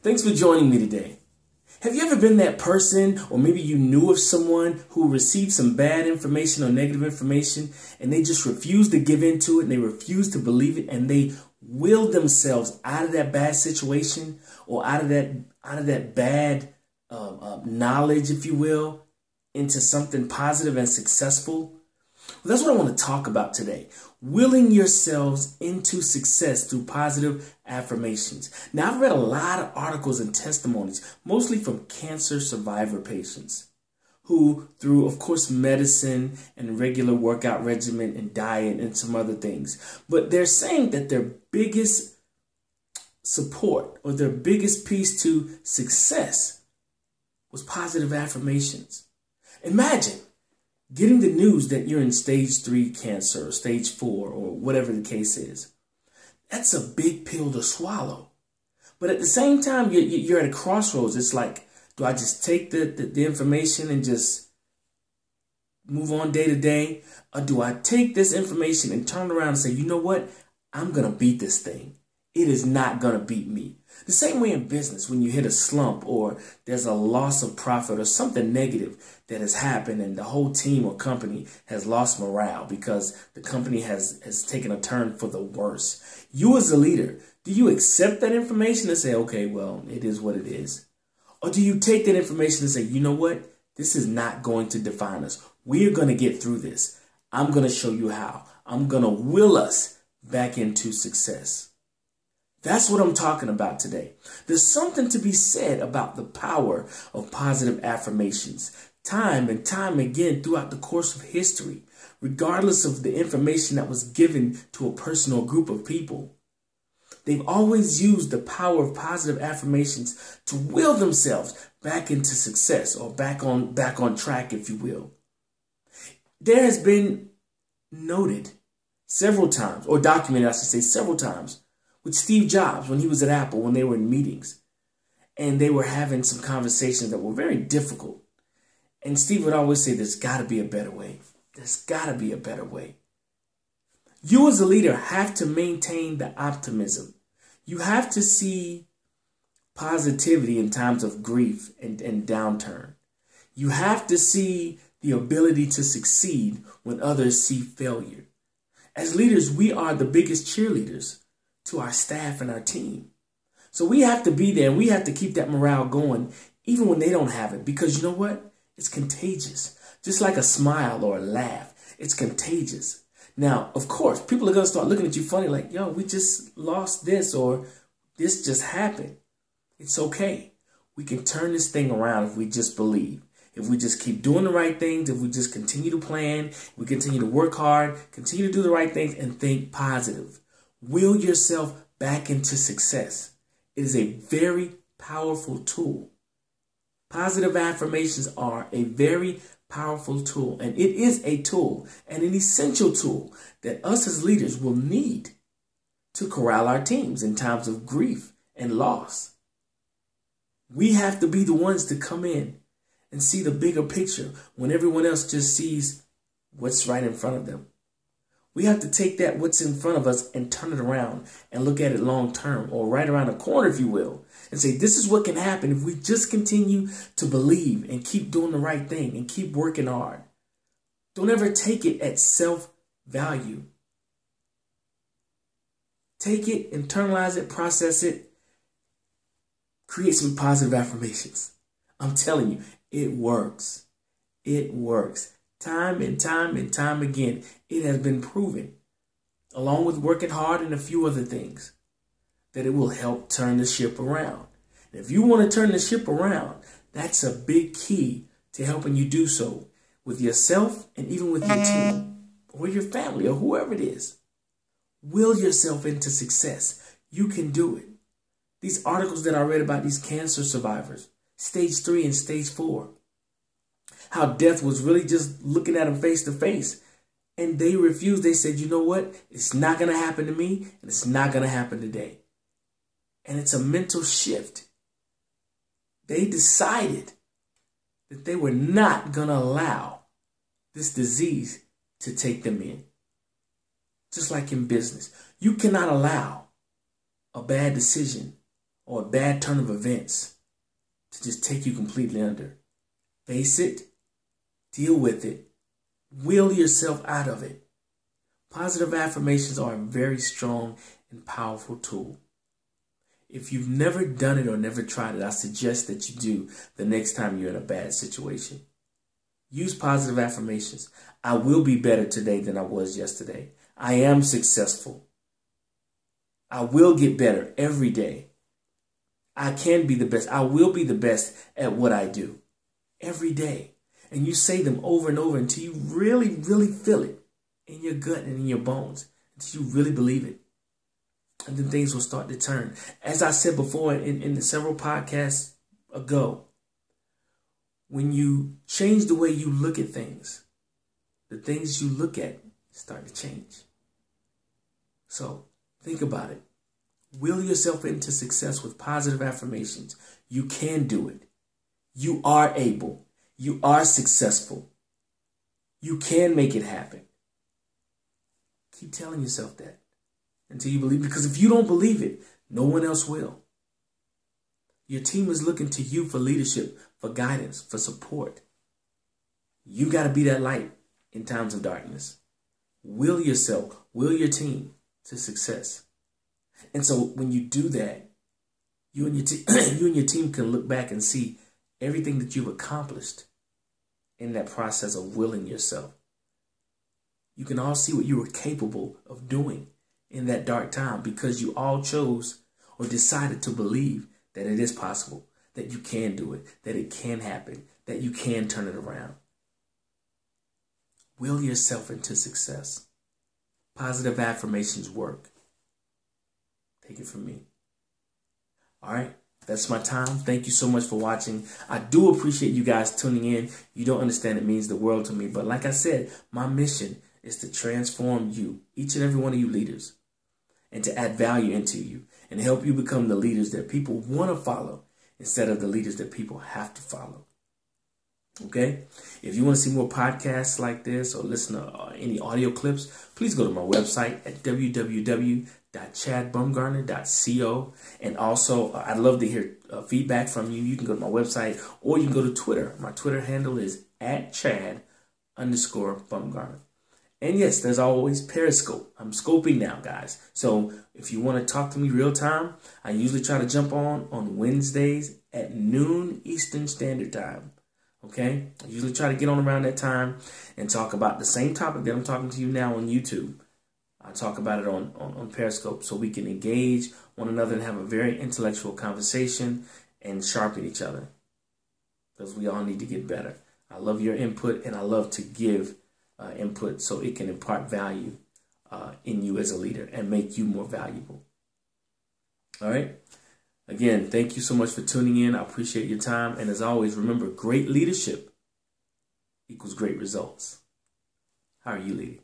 Thanks for joining me today. Have you ever been that person, or maybe you knew of someone who received some bad information or negative information and they just refused to give into it and they refused to believe it and they willed themselves out of that bad situation or out of that bad knowledge, if you will, into something positive and successful? Well, that's what I want to talk about today. Willing yourselves into success through positive affirmations. Now, I've read a lot of articles and testimonies, mostly from cancer survivor patients who, through, of course, medicine and regular workout regimen and diet and some other things, but they're saying that their biggest support or their biggest piece to success was positive affirmations. Imagine getting the news that you're in stage 3 cancer or stage 4 or whatever the case is. That's a big pill to swallow. But at the same time, you're at a crossroads. It's like, do I just take the information and just move on day to day? Or do I take this information and turn around and say, you know what? I'm going to beat this thing. It is not going to beat me. The same way in business, when you hit a slump or there's a loss of profit or something negative that has happened and the whole team or company has lost morale because the company has taken a turn for the worse. You as a leader, do you accept that information and say, okay, well, it is what it is? Or do you take that information and say, you know what? This is not going to define us. We're going to get through this. I'm going to show you how. I'm going to will us back into success. That's what I'm talking about today. There's something to be said about the power of positive affirmations. Time and time again throughout the course of history, regardless of the information that was given to a person or group of people, they've always used the power of positive affirmations to will themselves back into success or back on track, if you will. There has been noted several times, or documented, I should say, several times, with Steve Jobs when he was at Apple, when they were in meetings and they were having some conversations that were very difficult. And Steve would always say, there's got to be a better way. There's got to be a better way. You as a leader have to maintain the optimism. You have to see positivity in times of grief and downturn. You have to see the ability to succeed when others see failure. As leaders, we are the biggest cheerleaders to our staff and our team. So we have to be there and we have to keep that morale going even when they don't have it, because you know what? It's contagious. Just like a smile or a laugh, it's contagious. Now, of course, people are going to start looking at you funny like, yo, we just lost this or this just happened. It's okay. We can turn this thing around if we just believe. If we just keep doing the right things, if we just continue to plan, we continue to work hard, continue to do the right things and think positive. Will yourself back into success. It is a very powerful tool. Positive affirmations are a very powerful tool, and it is a tool and an essential tool that us as leaders will need to corral our teams in times of grief and loss. We have to be the ones to come in and see the bigger picture when everyone else just sees what's right in front of them. We have to take that what's in front of us and turn it around and look at it long term, or right around the corner, if you will, and say, this is what can happen if we just continue to believe and keep doing the right thing and keep working hard. Don't ever take it at self-value. Take it, internalize it, process it, create some positive affirmations. I'm telling you, it works. It works. Time and time and time again, it has been proven, along with working hard and a few other things, that it will help turn the ship around. And if you want to turn the ship around, that's a big key to helping you do so with yourself and even with your team or your family or whoever it is. Will yourself into success. You can do it. These articles that I read about these cancer survivors, stage 3 and stage 4, how death was really just looking at them face to face. And they refused. They said, you know what? It's not going to happen to me, and it's not going to happen today. And it's a mental shift. They decided that they were not going to allow this disease to take them in. Just like in business, you cannot allow a bad decision or a bad turn of events to just take you completely under. Face it, deal with it, will yourself out of it. Positive affirmations are a very strong and powerful tool. If you've never done it or never tried it, I suggest that you do the next time you're in a bad situation. Use positive affirmations. I will be better today than I was yesterday. I am successful. I will get better every day. I can be the best. I will be the best at what I do every day. And you say them over and over until you really, really feel it in your gut and in your bones, until you really believe it. And then things will start to turn. As I said before in several podcasts ago, when you change the way you look at things, the things you look at start to change. So think about it. Will yourself into success with positive affirmations. You can do it. You are able. You are successful. You can make it happen. Keep telling yourself that until you believe it. Because if you don't believe it, no one else will. Your team is looking to you for leadership, for guidance, for support. You got to be that light in times of darkness. Will yourself, will your team to success. And so when you do that, you and your team can look back and see everything that you've accomplished in that process of willing yourself. You can all see what you were capable of doing in that dark time because you all chose or decided to believe that it is possible, that you can do it, that it can happen, that you can turn it around. Will yourself into success. Positive affirmations work. Take it from me. All right. That's my time. Thank you so much for watching. I do appreciate you guys tuning in. You don't understand, it means the world to me. But like I said, my mission is to transform you, each and every one of you leaders, and to add value into you and help you become the leaders that people want to follow instead of the leaders that people have to follow. Okay? If you want to see more podcasts like this or listen to any audio clips, please go to my website at www.chadbumgarner.co. And also, I'd love to hear feedback from you. You can go to my website or you can go to Twitter. My Twitter handle is @Chad_Bumgarner. And yes, there's always Periscope. I'm scoping now, guys. So if you want to talk to me real time, I usually try to jump on Wednesdays at noon Eastern Standard Time. Okay? I usually try to get on around that time and talk about the same topic that I'm talking to you now on YouTube. I talk about it on Periscope so we can engage one another and have a very intellectual conversation and sharpen each other. Because we all need to get better. I love your input and I love to give input so it can impart value in you as a leader and make you more valuable. All right. Again, thank you so much for tuning in. I appreciate your time. And as always, remember, great leadership equals great results. How are you leading?